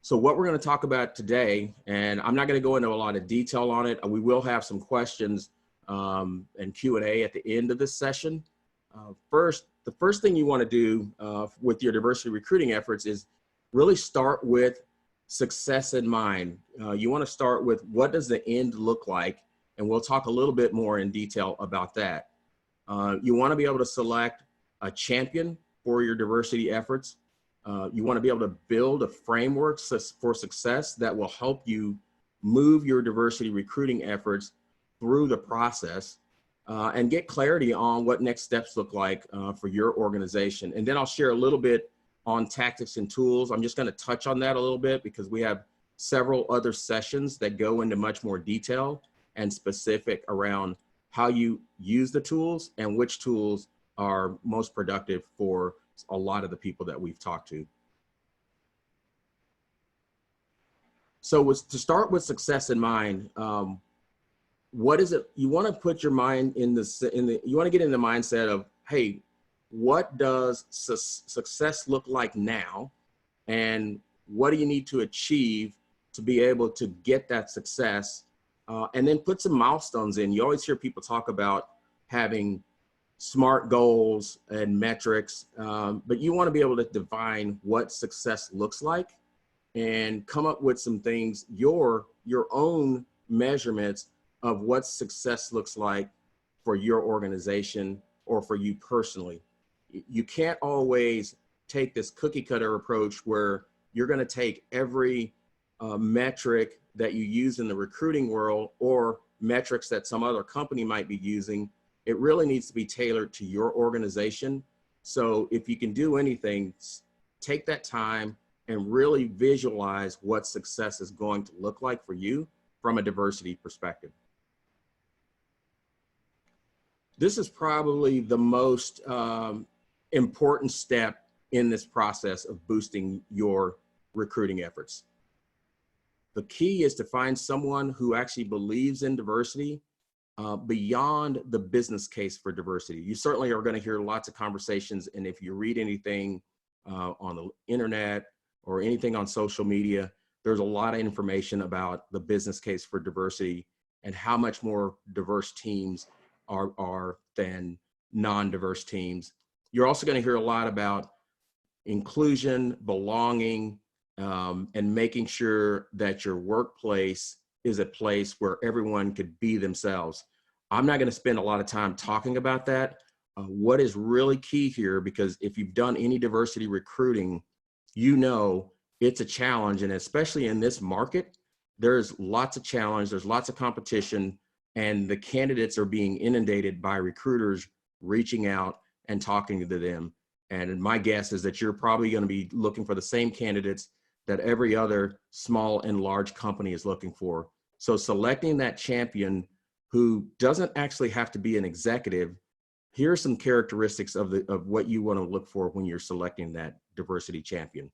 So what we're going to talk about today, and I'm not going to go into a lot of detail on it. We will have some questions and Q&A at the end of this session. The first thing you want to do with your diversity recruiting efforts is really start with success in mind. You want to start with what does the end look like, and we'll talk a little bit more in detail about that. You want to be able to select a champion for your diversity efforts. You want to be able to build a framework for success that will help you move your diversity recruiting efforts through the process and get clarity on what next steps look like for your organization. And then I'll share a little bit on tactics and tools. I'm just going to touch on that a little bit because we have several other sessions that go into much more detail and specific around how you use the tools and which tools are most productive for a lot of the people that we've talked to. So to start with success in mind, what is it? You want to put your mind you want to get in the mindset of, hey, what does success look like now? And what do you need to achieve to be able to get that success? And then put some milestones in. You always hear people talk about having SMART goals and metrics, but you want to be able to define what success looks like and come up with some things, your own measurements of what success looks like for your organization or for you personally. You can't always take this cookie cutter approach where you're going to take every metric that you use in the recruiting world or metrics that some other company might be using. It really needs to be tailored to your organization. So if you can do anything, take that time and really visualize what success is going to look like for you from a diversity perspective. This is probably the most important step in this process of boosting your recruiting efforts. The key is to find someone who actually believes in diversity beyond the business case for diversity. You certainly are going to hear lots of conversations, and if you read anything on the internet or anything on social media, there's a lot of information about the business case for diversity and how much more diverse teams are than non-diverse teams. You're also going to hear a lot about inclusion, belonging, and making sure that your workplace is a place where everyone could be themselves. I'm not going to spend a lot of time talking about that. What is really key here, because if you've done any diversity recruiting, you know it's a challenge, and especially in this market, there's lots of challenge, there's lots of competition, and the candidates are being inundated by recruiters reaching out and talking to them. And my guess is that you're probably going to be looking for the same candidates that every other small and large company is looking for. So selecting that champion who doesn't actually have to be an executive, here are some characteristics of what you want to look for when you're selecting that diversity champion.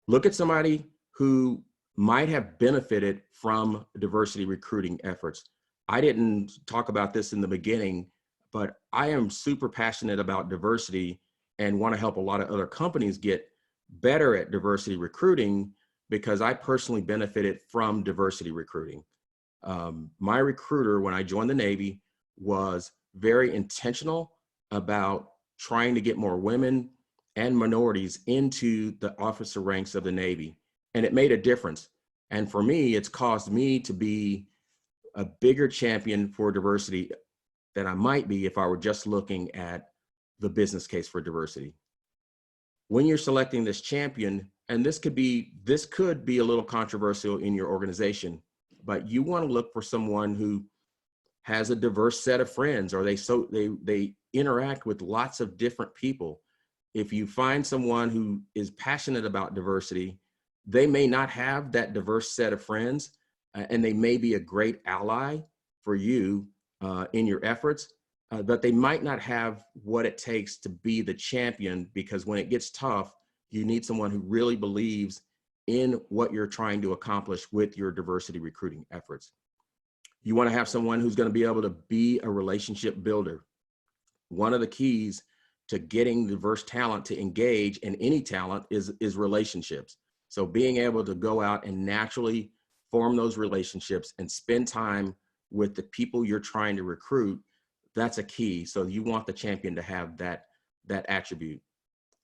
Look at somebody who might have benefited from diversity recruiting efforts. I didn't talk about this in the beginning, but I am super passionate about diversity and want to help a lot of other companies get better at diversity recruiting because I personally benefited from diversity recruiting. My recruiter, when I joined the Navy, was very intentional about trying to get more women and minorities into the officer ranks of the Navy, and it made a difference. And for me, it's caused me to be a bigger champion for diversity than I might be if I were just looking at the business case for diversity. When you're selecting this champion, and this could be a little controversial in your organization, but you want to look for someone who has a diverse set of friends, or they interact with lots of different people. If you find someone who is passionate about diversity, they may not have that diverse set of friends, and they may be a great ally for you in your efforts, but they might not have what it takes to be the champion, because when it gets tough, you need someone who really believes in what you're trying to accomplish with your diversity recruiting efforts. You want to have someone who's going to be able to be a relationship builder. One of the keys to getting diverse talent to engage in any talent is relationships. So being able to go out and naturally form those relationships and spend time with the people you're trying to recruit, that's a key. So you want the champion to have that attribute.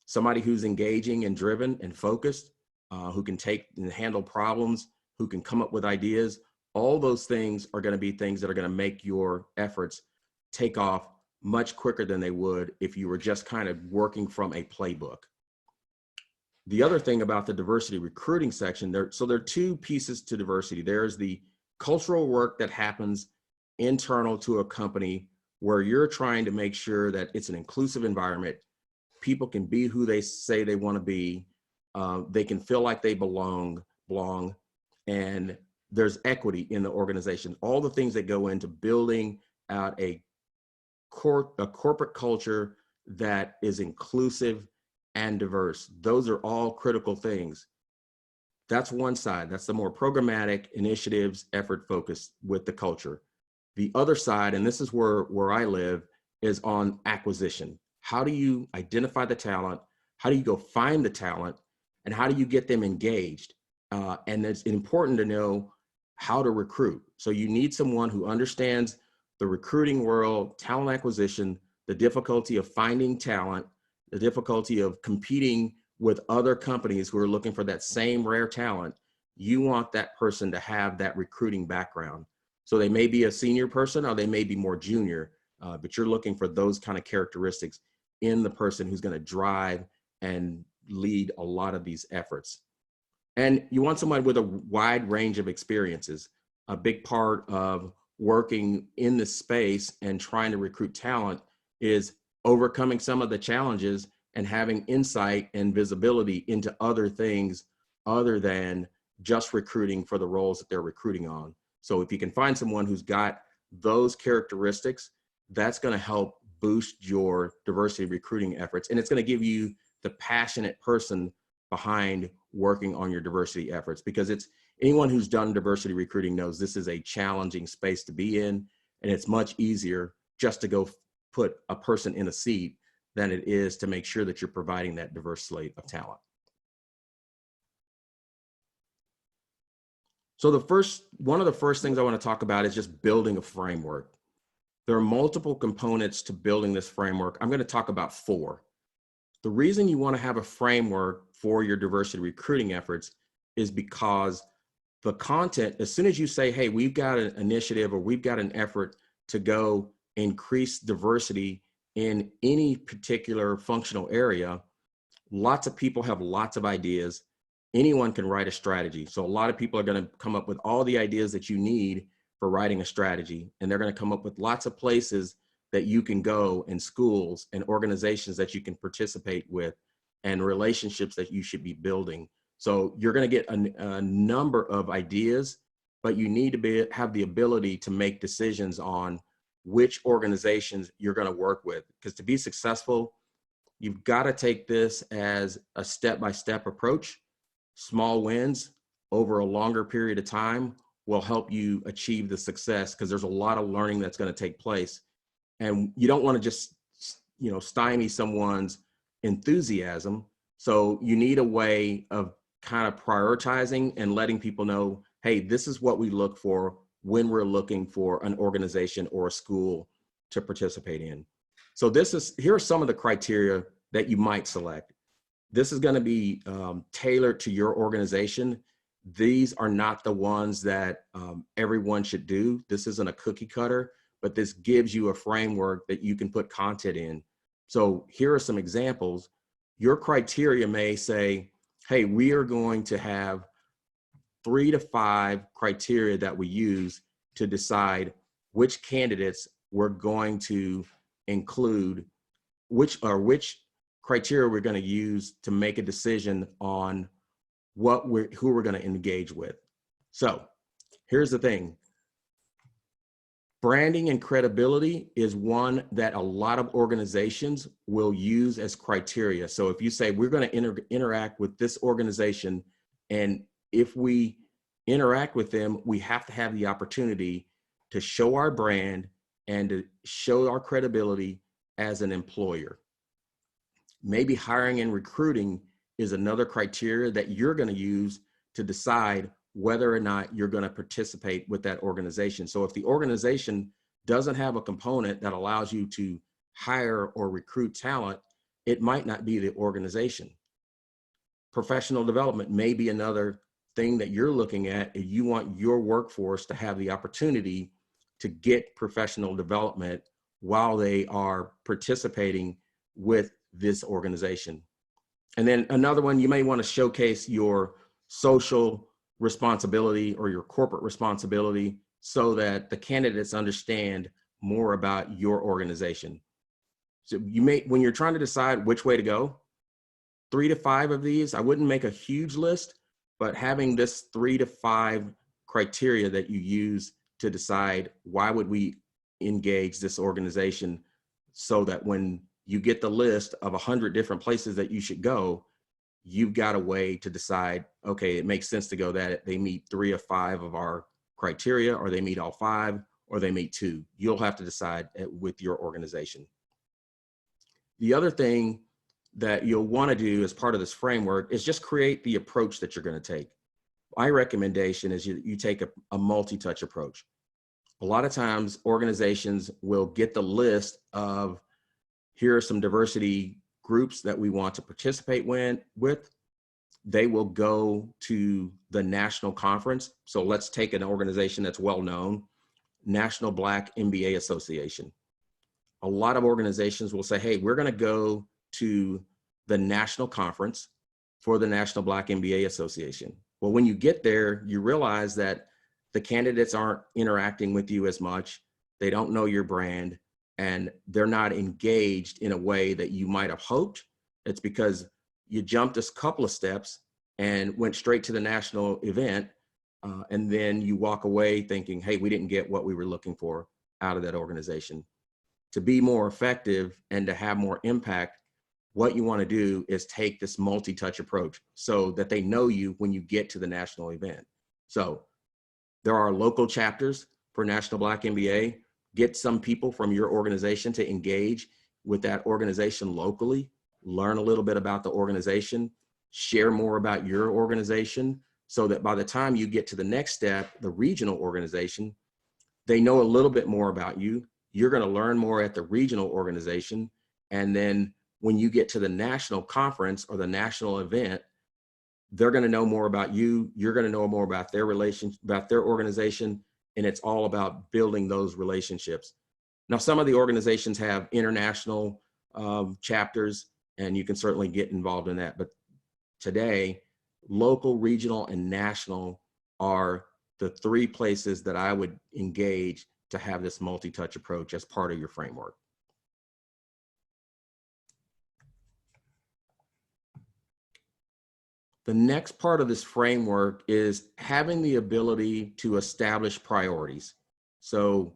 Somebody who's engaging and driven and focused, who can take and handle problems, who can come up with ideas. All those things are going to be things that are going to make your efforts take off much quicker than they would if you were just kind of working from a playbook. The other thing about the diversity recruiting section, there are two pieces to diversity. There's the cultural work that happens internal to a company where you're trying to make sure that it's an inclusive environment. People can be who they say they want to be. They can feel like they belong, and there's equity in the organization. All the things that go into building out a corporate culture that is inclusive and diverse. Those are all critical things. That's one side. That's the more programmatic initiatives, effort focused with the culture. The other side, and this is where I live, is on acquisition. How do you identify the talent? How do you go find the talent? And how do you get them engaged? And it's important to know how to recruit. So you need someone who understands the recruiting world, talent acquisition, the difficulty of finding talent, the difficulty of competing with other companies who are looking for that same rare talent. You want that person to have that recruiting background. So they may be a senior person or they may be more junior, but you're looking for those kind of characteristics in the person who's going to drive and lead a lot of these efforts. And you want someone with a wide range of experiences. A big part of working in this space and trying to recruit talent is overcoming some of the challenges and having insight and visibility into other things other than just recruiting for the roles that they're recruiting on. So if you can find someone who's got those characteristics, that's going to help boost your diversity recruiting efforts. And it's going to give you the passionate person behind working on your diversity efforts, because it's anyone who's done diversity recruiting knows this is a challenging space to be in. And it's much easier just to go put a person in a seat than it is to make sure that you're providing that diverse slate of talent. So one of the first things I want to talk about is just building a framework. There are multiple components to building this framework. I'm going to talk about 4. The reason you want to have a framework for your diversity recruiting efforts is because the content, as soon as you say, hey, we've got an initiative or we've got an effort to go increase diversity in any particular functional area, lots of people have lots of ideas. Anyone can write a strategy. So a lot of people are going to come up with all the ideas that you need for writing a strategy. And they're going to come up with lots of places that you can go, and schools and organizations that you can participate with, and relationships that you should be building. So you're going to get a number of ideas, but you need to have the ability to make decisions on which organizations you're going to work with. Because to be successful, you've got to take this as a step-by-step approach. Small wins over a longer period of time will help you achieve the success, because there's a lot of learning that's going to take place. And you don't want to just, stymie someone's enthusiasm. So you need a way of kind of prioritizing and letting people know, hey, this is what we look for when we're looking for an organization or a school to participate in. So here are some of the criteria that you might select. This is going to be tailored to your organization. These are not the ones that everyone should do. This isn't a cookie cutter, but this gives you a framework that you can put content in. So here are some examples. Your criteria may say, hey, we are going to have 3 to 5 criteria that we use to decide which candidates we're going to include, which criteria we're going to use to make a decision on who we're going to engage with. So here's the thing. Branding and credibility is one that a lot of organizations will use as criteria. So if you say we're going to interact with this organization, and if we interact with them, we have to have the opportunity to show our brand and to show our credibility as an employer. Maybe hiring and recruiting is another criteria that you're going to use to decide whether or not you're going to participate with that organization. So if the organization doesn't have a component that allows you to hire or recruit talent, it might not be the organization. Professional development may be another thing that you're looking at if you want your workforce to have the opportunity to get professional development while they are participating with this organization. And then another one, you may want to showcase your social responsibility or your corporate responsibility so that the candidates understand more about your organization. So you may, when you're trying to decide which way to go, 3 to 5 of these, I wouldn't make a huge list, but having this 3 to 5 criteria that you use to decide why would we engage this organization, so that when you get the list of 100 different places that you should go, you've got a way to decide, okay, it makes sense to go that they meet 3 or 5 of our criteria, or they meet all 5, or they meet 2. You'll have to decide with your organization. The other thing that you'll want to do as part of this framework is just create the approach that you're going to take. My recommendation is you take a multi-touch approach. A lot of times organizations will get the list of, here are some diversity groups that we want to participate with. They will go to the national conference. So let's take an organization that's well known, National Black MBA Association. A lot of organizations will say, hey, we're going to go to the national conference for the National Black MBA Association. Well, when you get there, you realize that the candidates aren't interacting with you as much. They don't know your brand, and they're not engaged in a way that you might have hoped. It's because you jumped a couple of steps and went straight to the national event. And then you walk away thinking, hey, we didn't get what we were looking for out of that organization. To be more effective and to have more impact, what you want to do is take this multi-touch approach so that they know you when you get to the national event. So there are local chapters for National Black MBA. Get some people from your organization to engage with that organization locally, learn a little bit about the organization, share more about your organization, so that by the time you get to the next step, the regional organization, they know a little bit more about you. You're going to learn more at the regional organization. And then when you get to the national conference or the national event, they're going to know more about you. You're going to know more about their relations, about their organization. And it's all about building those relationships. Now, some of the organizations have international chapters, and you can certainly get involved in that. But today, local, regional, and national are the 3 places that I would engage to have this multi-touch approach as part of your framework. The next part of this framework is having the ability to establish priorities. So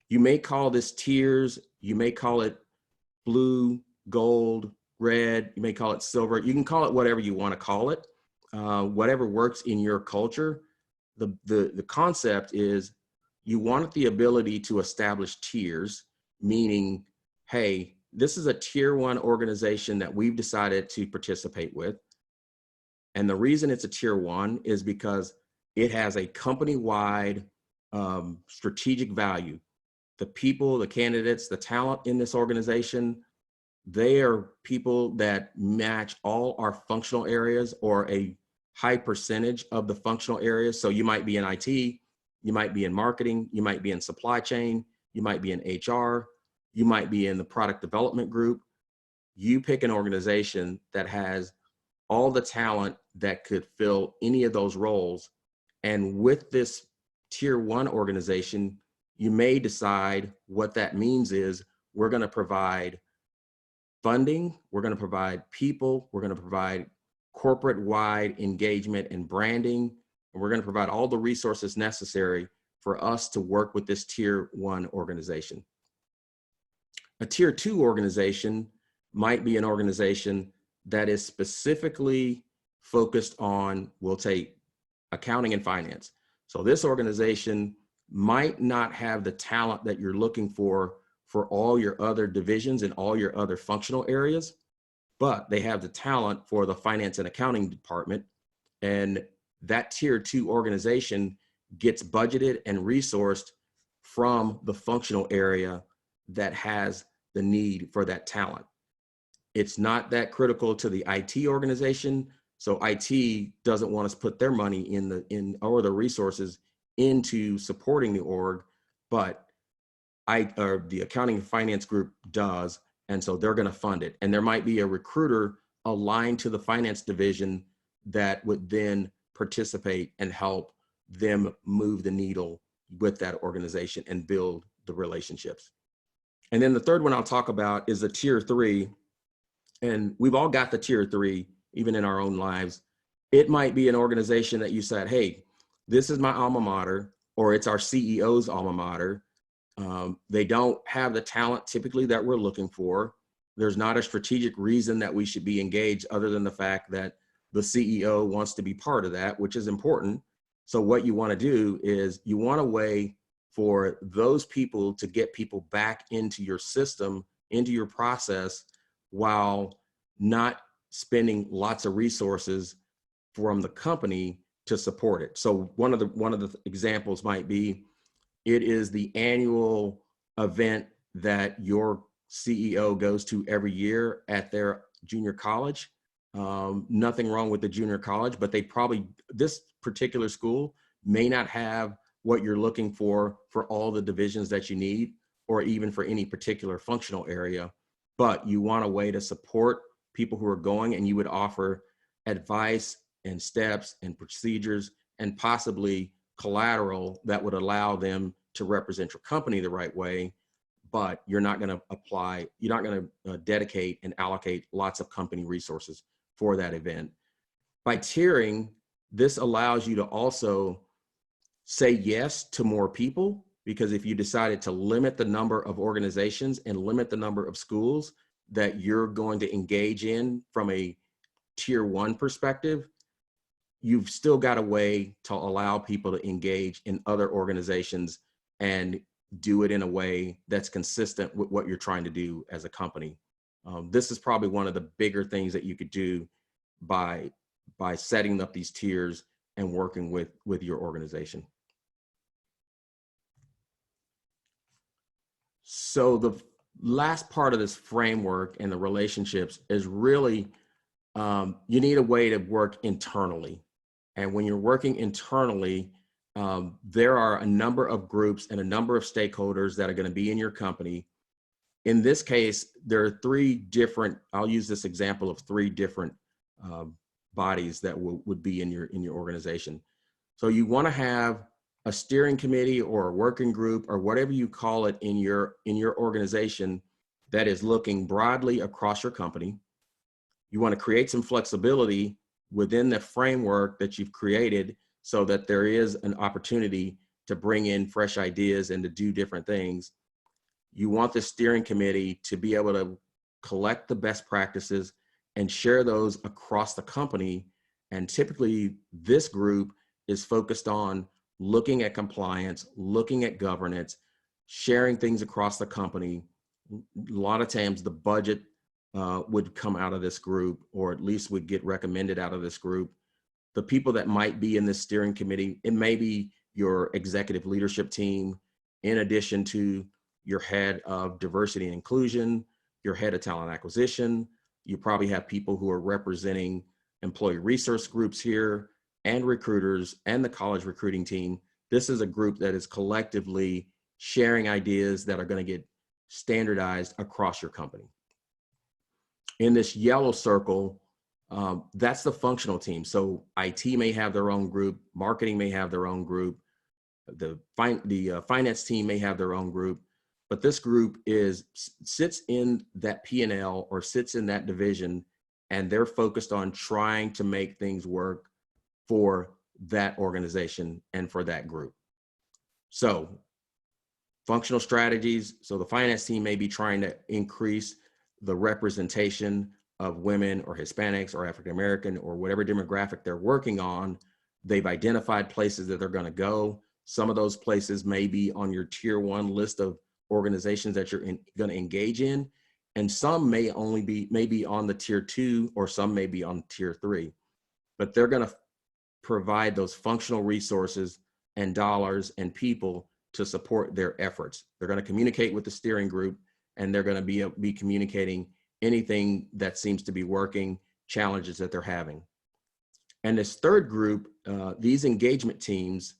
you may call this tiers, you may call it blue, gold, red, you may call it silver. You can call it whatever you want to call it, whatever works in your culture. The concept is you want the ability to establish tiers, meaning, hey, this is a tier 1 organization that we've decided to participate with. And the reason it's a tier 1 is because it has a company-wide strategic value. The people, the candidates, the talent in this organization, they are people that match all our functional areas, or a high percentage of the functional areas. So you might be in IT, you might be in marketing, you might be in supply chain, you might be in HR, you might be in the product development group. You pick an organization that has all the talent that could fill any of those roles. And with this tier 1 organization, you may decide what that means is we're going to provide funding, we're going to provide people, we're going to provide corporate-wide engagement and branding, and we're going to provide all the resources necessary for us to work with this tier 1 organization. A tier 2 organization might be an organization that is specifically focused on, we'll take accounting and finance. So this organization might not have the talent that you're looking for all your other divisions and all your other functional areas, but they have the talent for the finance and accounting department. And that tier 2 organization gets budgeted and resourced from the functional area that has the need for that talent. It's not that critical to the IT organization. So IT doesn't want us to put their money or the resources into supporting the org, but the accounting and finance group does. And so they're going to fund it. And there might be a recruiter aligned to the finance division that would then participate and help them move the needle with that organization and build the relationships. And then the third one I'll talk about is the tier 3. And we've all got the tier 3, even in our own lives. It might be an organization that you said, hey, this is my alma mater, or it's our CEO's alma mater. They don't have the talent typically that we're looking for. There's not a strategic reason that we should be engaged other than the fact that the CEO wants to be part of that, which is important. So what you want to do is you want a way for those people to get people back into your system, into your process, while not spending lots of resources from the company to support it. So one of the examples might be, it is the annual event that your CEO goes to every year at their junior college. Nothing wrong with the junior college, but this particular school may not have what you're looking for all the divisions that you need, or even for any particular functional area. But you want a way to support people who are going, and you would offer advice and steps and procedures and possibly collateral that would allow them to represent your company the right way. But you're not going to dedicate and allocate lots of company resources for that event. By tiering, this allows you to also say yes to more people, because if you decided to limit the number of organizations and limit the number of schools that you're going to engage in from a tier 1 perspective, you've still got a way to allow people to engage in other organizations and do it in a way that's consistent with what you're trying to do as a company. This is probably one of the bigger things that you could do by setting up these tiers and working with your organization. So the last part of this framework and the relationships is really, you need a way to work internally. And when you're working internally, there are a number of groups and a number of stakeholders that are going to be in your company. In this case, there are 3 different, I'll use this example of 3 different bodies that would be in your organization. So you want to have a steering committee or a working group or whatever you call it in your organization that is looking broadly across your company. You want to create some flexibility within the framework that you've created so that there is an opportunity to bring in fresh ideas and to do different things. You want the steering committee to be able to collect the best practices and share those across the company. And typically this group is focused on looking at compliance, looking at governance, sharing things across the company. A lot of times the budget would come out of this group, or at least would get recommended out of this group. The people that might be in this steering committee, it may be your executive leadership team, in addition to your head of diversity and inclusion, your head of talent acquisition. You probably have people who are representing employee resource groups here, and recruiters, and the college recruiting team. This is a group that is collectively sharing ideas that are going to get standardized across your company. In this yellow circle, that's the functional team. So IT may have their own group, marketing may have their own group, the finance team may have their own group, but this group sits in that P&L or sits in that division, and they're focused on trying to make things work for that organization and for that group. So functional strategies. So the finance team may be trying to increase the representation of women or Hispanics or African-American or whatever demographic they're working on. They've identified places that they're going to go. Some of those places may be on your tier 1 list of organizations that you're going to engage in. And some may only be maybe on the tier 2, or some may be on tier 3, but they're going to provide those functional resources and dollars and people to support their efforts. They're going to communicate with the steering group, and they're going to be communicating anything that seems to be working, challenges that they're having. And this third group, these engagement teams,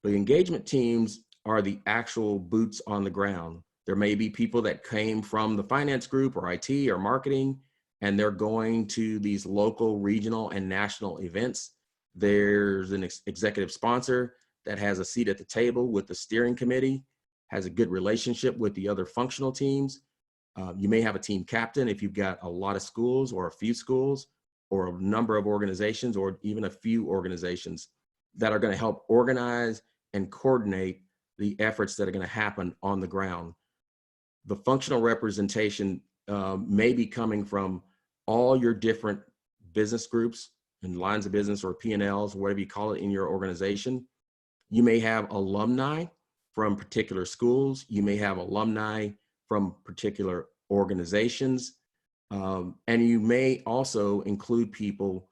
the engagement teams are the actual boots on the ground. There may be people that came from the finance group or IT or marketing, and they're going to these local, regional, and national events. There's an executive sponsor that has a seat at the table with the steering committee, has a good relationship with the other functional teams. You may have a team captain if you've got a lot of schools or a few schools or a number of organizations or even a few organizations that are going to help organize and coordinate the efforts that are going to happen on the ground. The functional representation may be coming from all your different business groups and lines of business or P&Ls, whatever you call it in your organization. You may have alumni from particular schools. You may have alumni from particular organizations. And you may also include people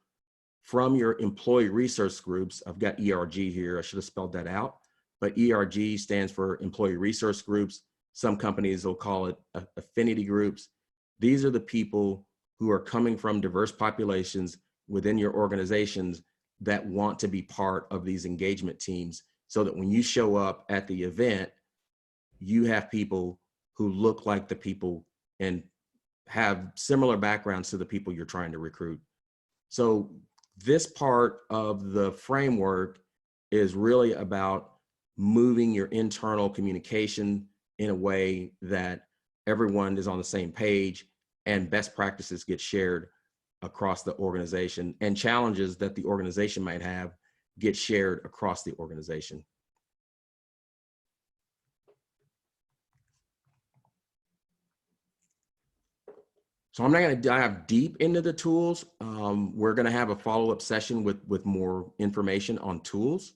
from your employee resource groups. I've got ERG here. I should have spelled that out. But ERG stands for employee resource groups. Some companies will call it affinity groups. These are the people who are coming from diverse populations within your organizations that want to be part of these engagement teams, so that when you show up at the event, you have people who look like the people and have similar backgrounds to the people you're trying to recruit. So this part of the framework is really about moving your internal communication in a way that everyone is on the same page and best practices get shared across the organization, and challenges that the organization might have get shared across the organization. So I'm not going to dive deep into the tools. We're going to have a follow-up session with more information on tools,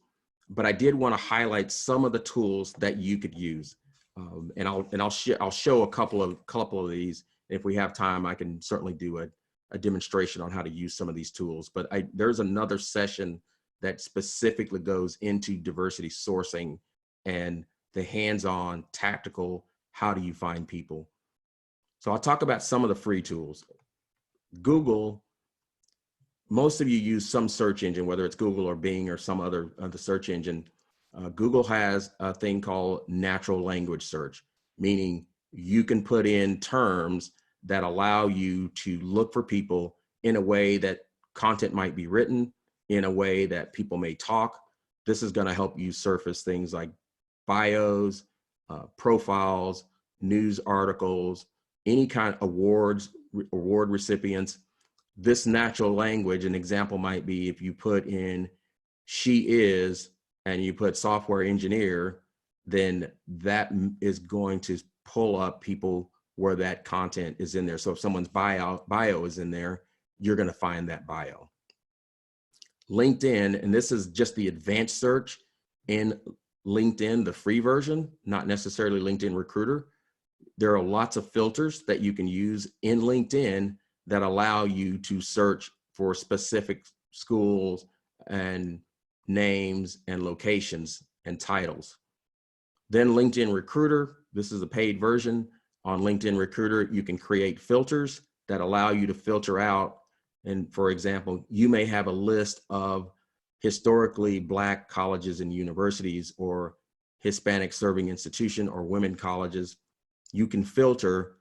but I did want to highlight some of the tools that you could use. And I'll show a couple of these. If we have time, I can certainly do a demonstration on how to use some of these tools. But there's another session that specifically goes into diversity sourcing and the hands-on tactical, how do you find people? So I'll talk about some of the free tools. Google, most of you use some search engine, whether it's Google or Bing or some other search engine. Google has a thing called natural language search, meaning you can put in terms that allow you to look for people in a way that content might be written, in a way that people may talk. This is going to help you surface things like bios, profiles, news articles, any kind of award recipients. This natural language, an example might be if you put in "she is" and you put "software engineer," then that is going to pull up people where that content is in there. So if someone's bio is in there, you're going to find that bio. LinkedIn, and this is just the advanced search in LinkedIn, the free version, not necessarily LinkedIn Recruiter. There are lots of filters that you can use in LinkedIn that allow you to search for specific schools and names and locations and titles. Then LinkedIn Recruiter, this is a paid version. On LinkedIn Recruiter, you can create filters that allow you to filter out. And for example, you may have a list of historically Black colleges and universities, or Hispanic serving institution, or women colleges. You can filter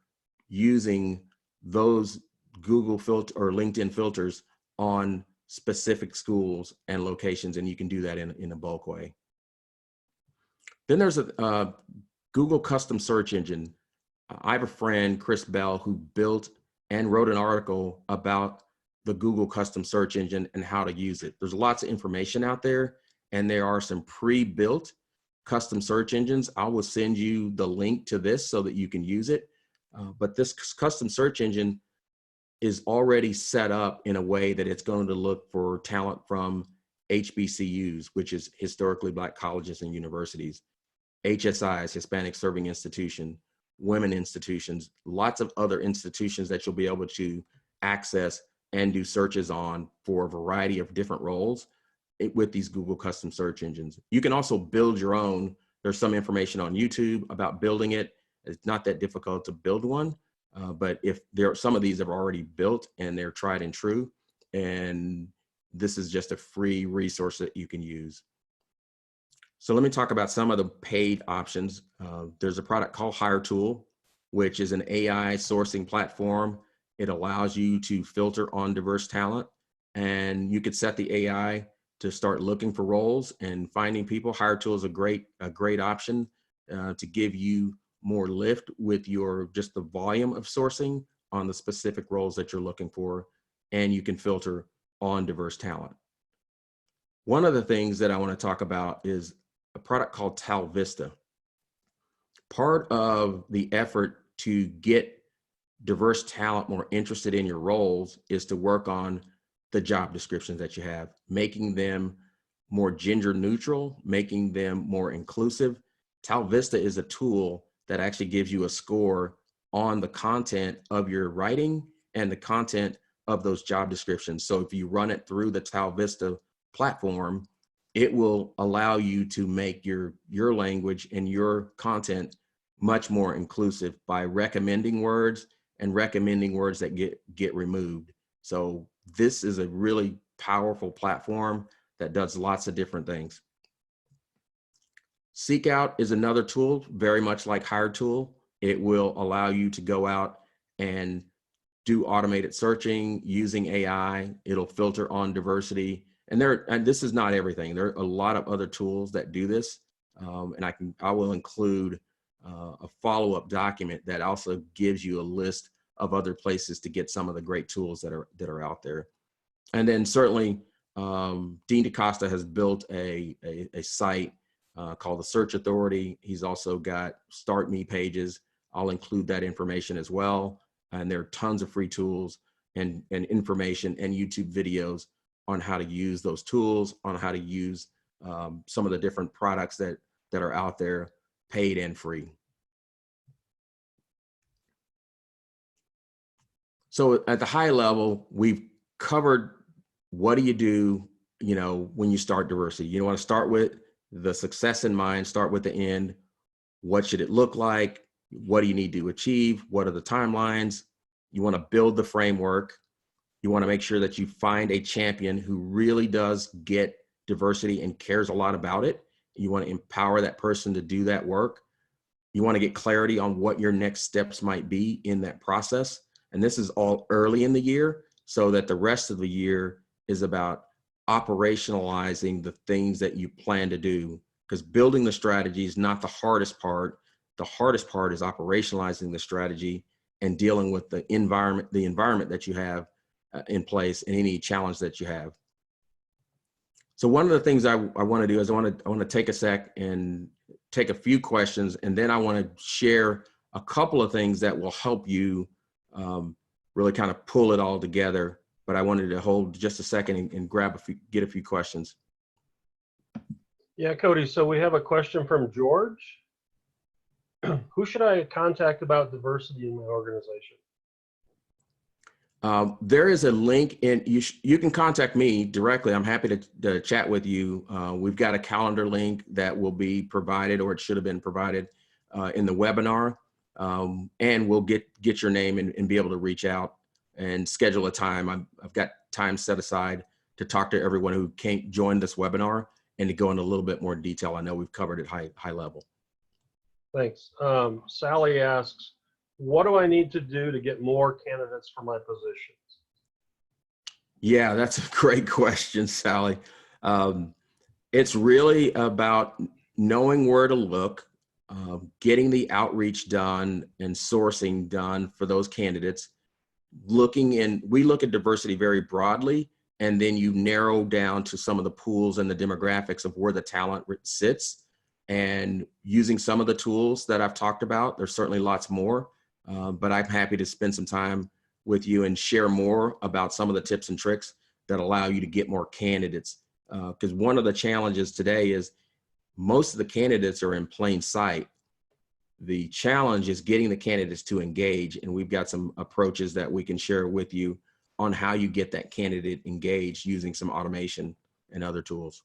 using those Google filter or LinkedIn filters on specific schools and locations, and you can do that in a bulk way. Then there's a Google custom search engine. I have a friend, Chris Bell, who built and wrote an article about the Google custom search engine and how to use it. There's lots of information out there, and there are some pre-built custom search engines. I will send you the link to this so that you can use it. But this custom search engine is already set up in a way that it's going to look for talent from HBCUs, which is historically Black colleges and universities, HSIs, Hispanic serving institution, women institutions, lots of other institutions that you'll be able to access and do searches on for a variety of different roles with these Google custom search engines. You can also build your own. There's some information on YouTube about building it. It's not that difficult to build one, but if there are some of these are already built and they're tried and true, and this is just a free resource that you can use. So let me talk about some of the paid options. There's a product called HireTool, which is an AI sourcing platform. It allows you to filter on diverse talent, and you could set the AI to start looking for roles and finding people. HireTool is a great option to give you more lift with your just the volume of sourcing on the specific roles that you're looking for, and you can filter on diverse talent. One of the things that I want to talk about is a product called Tal Vista. Part of the effort to get diverse talent more interested in your roles is to work on the job descriptions that you have, making them more gender neutral, making them more inclusive. Tal Vista is a tool that actually gives you a score on the content of your writing and the content of those job descriptions. So if you run it through the Tal Vista platform, it will allow you to make your language and your content much more inclusive by recommending words and recommending words that get removed. So this is a really powerful platform that does lots of different things. Seek Out is another tool, very much like HireTool. It will allow you to go out and do automated searching using AI. It'll filter on diversity. And this is not everything. There are a lot of other tools that do this. And I will include a follow-up document that also gives you a list of other places to get some of the great tools that are out there. And then certainly Dean DaCosta has built a site called the Search Authority. He's also got Start Me pages. I'll include that information as well. And there are tons of free tools and information and YouTube videos on how to use those tools, on how to use some of the different products that are out there, paid and free. So at the high level, we've covered what do you do, when you start diversity. You want to start with the success in mind, start with the end. What should it look like? What do you need to achieve? What are the timelines? You want to build the framework. You want to make sure that you find a champion who really does get diversity and cares a lot about it. You want to empower that person to do that work. You want to get clarity on what your next steps might be in that process. And this is all early in the year, so that the rest of the year is about operationalizing the things that you plan to do. Because building the strategy is not the hardest part. The hardest part is operationalizing the strategy and dealing with the environment that you have in place and any challenge that you have. So one of the things I want to do is I want to take a sec and take a few questions, and then I want to share a couple of things that will help you really kind of pull it all together. But I wanted to hold just a second and get a few questions. Yeah, Cody, so we have a question from George. Who should I contact about diversity in my organization? There is a link you can contact me directly. I'm happy to chat with you. We've got a calendar link that will be provided, or it should have been provided in the webinar. And we'll get your name and be able to reach out and schedule a time. I've got time set aside to talk to everyone who can't join this webinar and to go into a little bit more detail. I know we've covered it high level. Thanks. Sally asks, what do I need to do to get more candidates for my positions? Yeah, that's a great question, Sally. It's really about knowing where to look, getting the outreach done and sourcing done for those candidates. We look at diversity very broadly, and then you narrow down to some of the pools and the demographics of where the talent sits. And using some of the tools that I've talked about, there's certainly lots more, but I'm happy to spend some time with you and share more about some of the tips and tricks that allow you to get more candidates. Because one of the challenges today is most of the candidates are in plain sight. The challenge is getting the candidates to engage, and we've got some approaches that we can share with you on how you get that candidate engaged using some automation and other tools.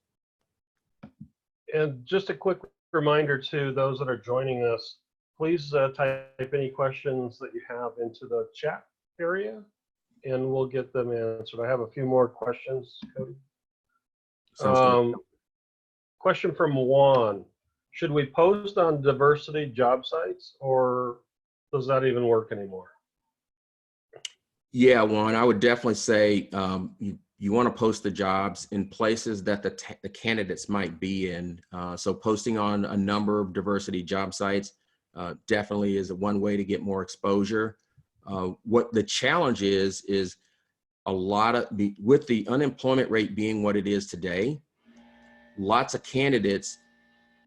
And just a quick reminder to those that are joining us, please type any questions that you have into the chat area and we'll get them answered. I have a few more questions, Cody. Question from Juan. Should we post on diversity job sites, or does that even work anymore? Yeah, Juan, I would definitely say you want to post the jobs in places that the candidates might be in. So posting on a number of diversity job sites definitely is one way to get more exposure. What the challenge is a lot of with the unemployment rate being what it is today, lots of candidates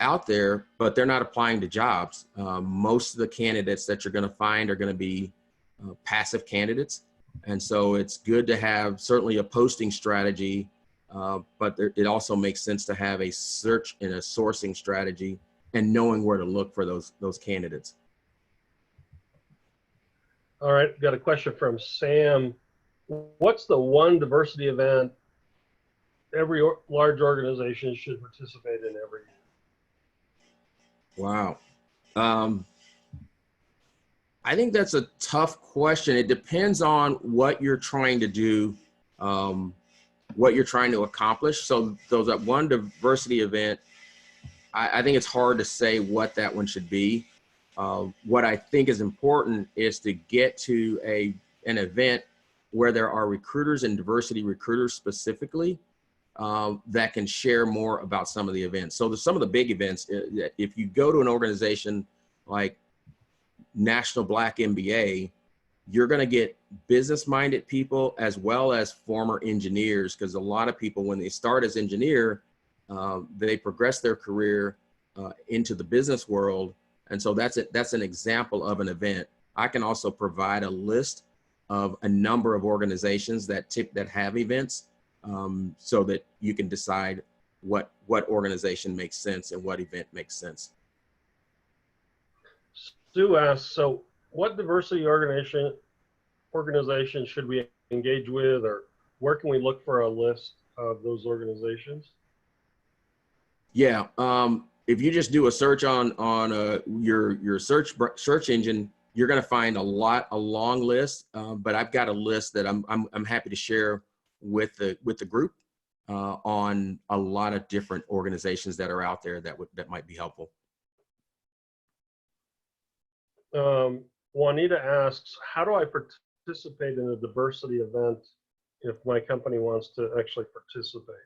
out there, but they're not applying to jobs. Most of the candidates that you're going to find are going to be passive candidates. And so it's good to have certainly a posting strategy, but it also makes sense to have a search and a sourcing strategy and knowing where to look for those candidates. All right, got a question from Sam. What's the one diversity event every large organization should participate in every year? Wow. I think that's a tough question. It depends on what you're trying to do, what you're trying to accomplish. So that one diversity event, I think it's hard to say what that one should be. What I think is important is to get to an event where there are recruiters and diversity recruiters specifically that can share more about some of the events. So some of the big events, if you go to an organization like National Black MBA, you're going to get business-minded people as well as former engineers, because a lot of people, when they start as engineer, they progress their career into the business world. And so that's an example of an event. I can also provide a list of a number of organizations that have events, so that you can decide what organization makes sense and what event makes sense. Stu asks, so what diversity organization should we engage with, or where can we look for a list of those organizations? Yeah, if you just do a search on your search engine, you're going to find a long list. But I've got a list that I'm happy to share with the group on a lot of different organizations that are out there that might be helpful. Juanita asks, how do I participate in a diversity event if my company wants to actually participate?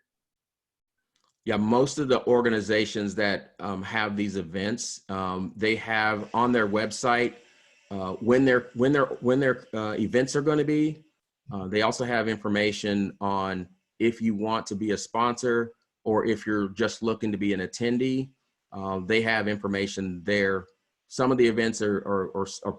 Yeah, most of the organizations that have these events, they have on their website when their events are going to be. They also have information on if you want to be a sponsor or if you're just looking to be an attendee. They have information there. Some of the events are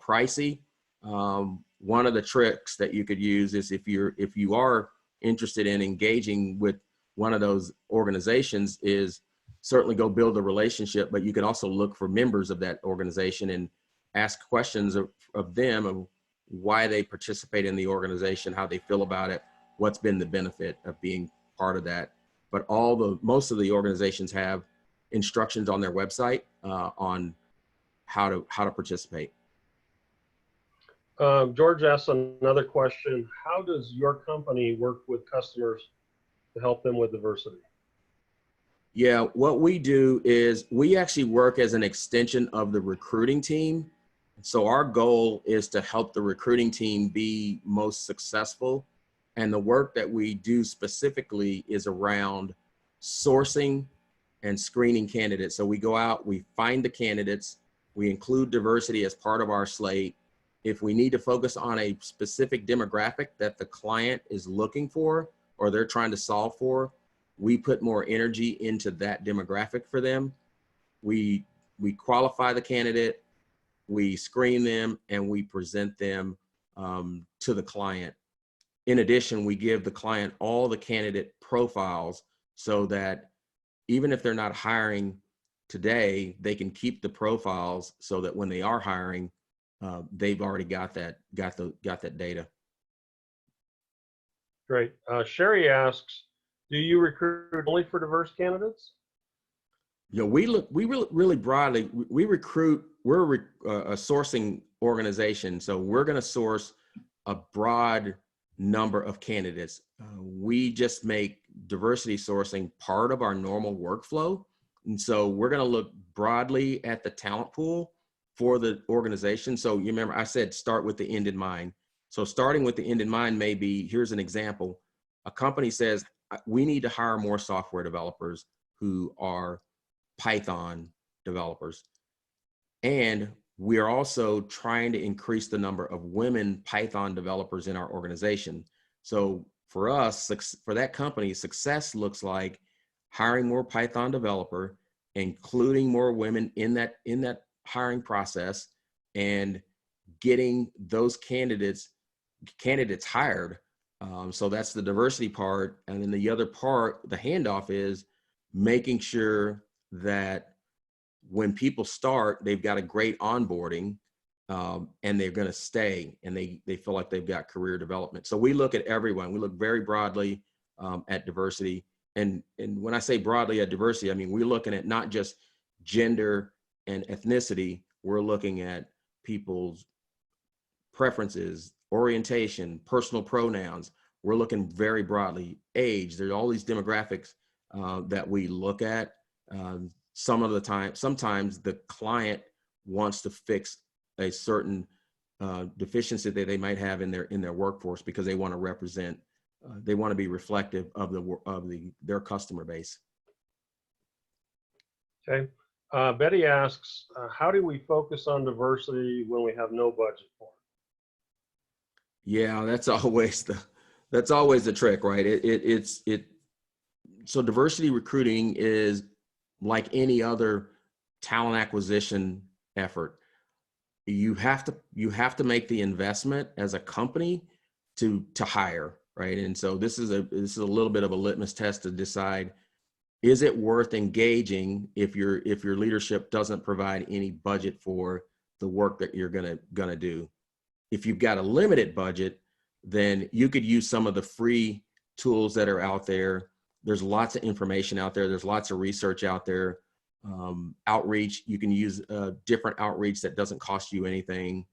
pricey. One of the tricks that you could use is if you are interested in engaging with one of those organizations, is certainly go build a relationship, but you can also look for members of that organization and ask questions of them of why they participate in the organization, how they feel about it, what's been the benefit of being part of that. But most of the organizations have instructions on their website on how to participate. George asks another question. How does your company work with customers to help them with diversity? Yeah, what we do is we actually work as an extension of the recruiting team. So our goal is to help the recruiting team be most successful. And the work that we do specifically is around sourcing and screening candidates. So we go out, we find the candidates, we include diversity as part of our slate. If we need to focus on a specific demographic that the client is looking for or they're trying to solve for, we put more energy into that demographic for them. We qualify the candidate, we screen them, and we present them to the client. In addition, we give the client all the candidate profiles so that even if they're not hiring today, they can keep the profiles so that when they are hiring, they've already got that data. Great. Sherry asks, do you recruit only for diverse candidates? You know, we really broadly, we recruit, we're a sourcing organization. So we're going to source a broad number of candidates. We just make diversity sourcing part of our normal workflow. And so we're going to look broadly at the talent pool for the organization. So you remember I said, start with the end in mind. So starting with the end in mind may be, here's an example. A company says, we need to hire more software developers who are Python developers. And we are also trying to increase the number of women Python developers in our organization. So for us, for that company, success looks like hiring more Python developer, including more women in that hiring process, and getting those candidates hired. So that's the diversity part. And then the other part, the handoff, is making sure that when people start, they've got a great onboarding, and they're going to stay, and they feel like they've got career development. So we look at everyone. We look very broadly at diversity. And when I say broadly at diversity, I mean, we're looking at not just gender and ethnicity. We're looking at people's preferences, orientation, personal pronouns. We're looking very broadly. Age, there's all these demographics that we look at. Sometimes the client wants to fix a certain deficiency that they might have in their workforce, because they want to represent, they want to be reflective of their customer base. Okay. Betty asks, how do we focus on diversity when we have no budget for it? Yeah, that's always the trick, right? So diversity recruiting is like any other talent acquisition effort. You have to make the investment as a company to hire, right? And so this is a little bit of a litmus test to decide, is it worth engaging if your leadership doesn't provide any budget for the work that you're gonna do? If you've got a limited budget, then you could use some of the free tools that are out there. There's lots of information out there. There's lots of research out there. Outreach, you can use different outreach that doesn't cost you anything.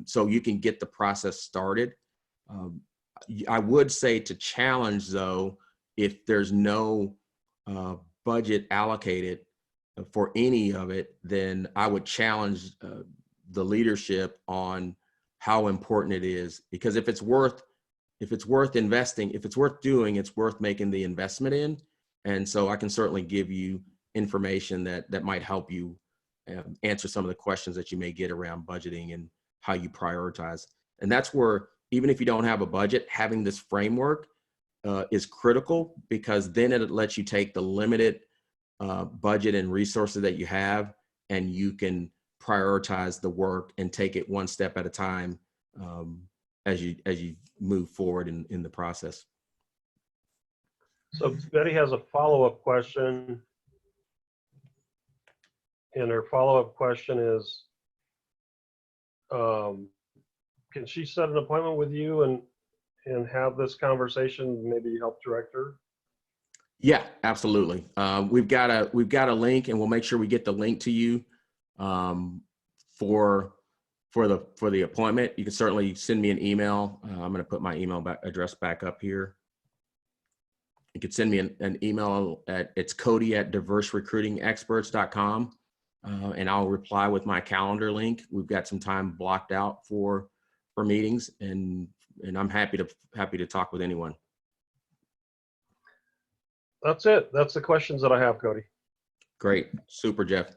So you can get the process started. I would say to challenge, though, if there's no budget allocated for any of it, then I would challenge the leadership on how important it is. Because if it's worth investing, if it's worth doing, it's worth making the investment in. And so I can certainly give you information that might help you answer some of the questions that you may get around budgeting and how you prioritize. And that's where, even if you don't have a budget, having this framework is critical, because then it lets you take the limited budget and resources that you have, and you can prioritize the work and take it one step at a time as you move forward in the process. So Betty has a follow-up question, and her follow-up question is, can she set an appointment with you and have this conversation, maybe help direct her? Yeah, absolutely. We've got a link, and we'll make sure we get the link to you for the appointment. You can certainly send me an email. I'm going to put my email address back up here. You can send me an email it's Cody@diverserecruitingexperts.com, and I'll reply with my calendar link. We've got some time blocked out for meetings, and I'm happy to talk with anyone. That's it. That's the questions that I have, Cody. Great. Super, Jeff.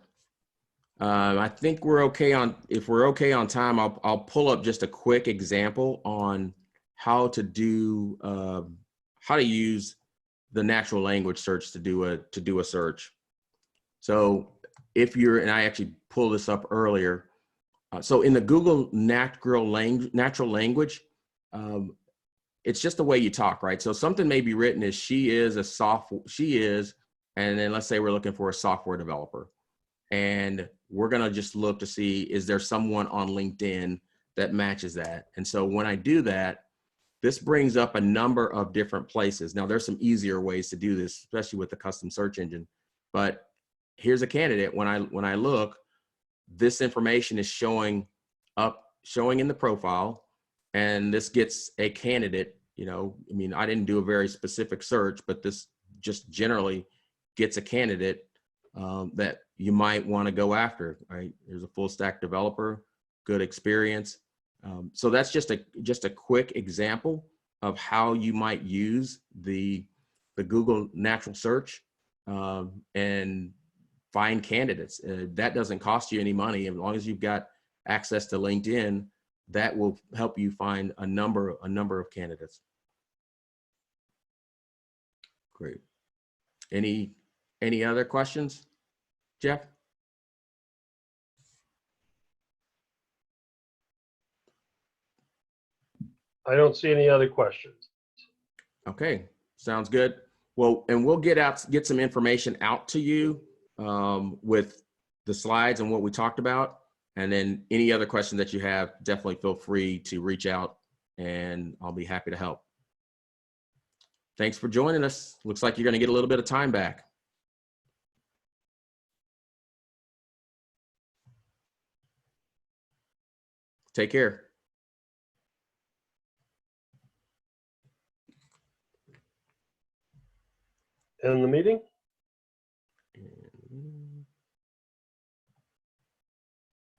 I think we're okay if we're okay on time, I'll pull up just a quick example on how to use the natural language search to do a search. So and I actually pulled this up earlier. So in the Google natural language, it's just the way you talk, right? So something may be written as she is and then let's say we're looking for a software developer, and we're going to just look to see, is there someone on LinkedIn that matches that? And so when I do that, this brings up a number of different places. Now there's some easier ways to do this, especially with the custom search engine, but here's a candidate. When I look, this information is showing in the profile, and this gets a candidate. You know, I mean, I didn't do a very specific search, but this just generally gets a candidate that you might want to go after, right? There's a full stack developer, good experience. So that's just a quick example of how you might use the Google natural search and find candidates. That doesn't cost you any money. As long as you've got access to LinkedIn, that will help you find a number of candidates. Great. Any other questions, Jeff? I don't see any other questions. Okay, sounds good. Well, and we'll get some information out to you with the slides and what we talked about. And then any other questions that you have, definitely feel free to reach out and I'll be happy to help. Thanks for joining us. Looks like you're going to get a little bit of time back. Take care. End the meeting?